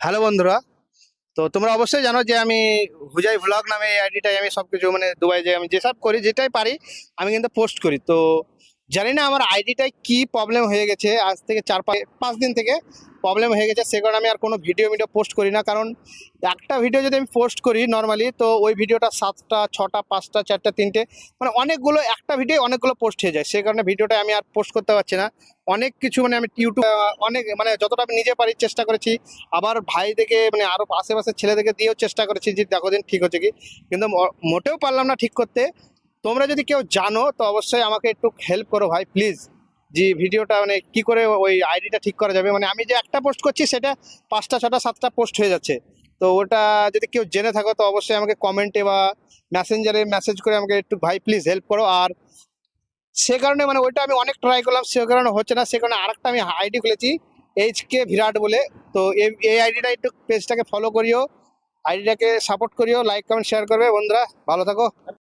Hello বন্ধুরা। তো তোমরা অবশ্যই জানো যে আমি হুজাই ভ্লগ নামে এই আইডিটাই আমি সবকিছু মানে দুবাই যে আমি যেসব করি যেটাই পারি আমি কিন্তু পোস্ট করি। তো জানি না আমার আইডিটায় কি প্রবলেম হয়ে গেছে, আজ থেকে 4-5 দিন থেকে প্রবলেম হয়ে গেছে। সে কারণে আমি আর কোনো ভিডিও পোস্ট করি না। কারণ একটা ভিডিও যদি আমি পোস্ট করি নর্মালি, তো ওই ভিডিওটা 7টা 6টা 5টা 4টা 3টে মানে অনেকগুলো, একটা ভিডিও অনেকগুলো পোস্ট হয়ে যায়। সেই কারণে ভিডিওটা আমি আর পোস্ট করতে পারছি না। অনেক কিছু মানে আমি ইউটিউব অনেক মানে যতটা আমি নিজে পারি চেষ্টা করেছি, আবার ভাই থেকে মানে আরো আশেপাশের ছেলেদেরকে দিয়েও চেষ্টা করেছি যে দেখো দিন ঠিক হচ্ছে কি, কিন্তু মোটেও পারলাম না ঠিক করতে। তোমরা যদি কেউ জানো তো অবশ্যই আমাকে একটু হেল্প করো ভাই প্লিজ, যে ভিডিওটা মানে কি করে ওই আইডিটা ঠিক করা যাবে। মানে আমি যে একটা পোস্ট করছি সেটা 5টা 6টা 7টা পোস্ট হয়ে যাচ্ছে। তো ওটা যদি কেউ জেনে থাকো তো অবশ্যই আমাকে কমেন্টে বা মেসেঞ্জারে মেসেজ করে আমাকে একটু ভাই প্লিজ হেল্প করো। আর সে কারণে মানে ওইটা আমি অনেক ট্রাই করলাম, সে কারণে হচ্ছে না। সে কারণে আরেকটা আমি আইডি খুলেছি, HK বিরাট বলে। তো এই আইডিটা একটু পেজটাকে ফলো করিও, আইডিটাকে সাপোর্ট করিও, লাইক কমেন্ট শেয়ার করবে বন্ধুরা। ভালো থাকো।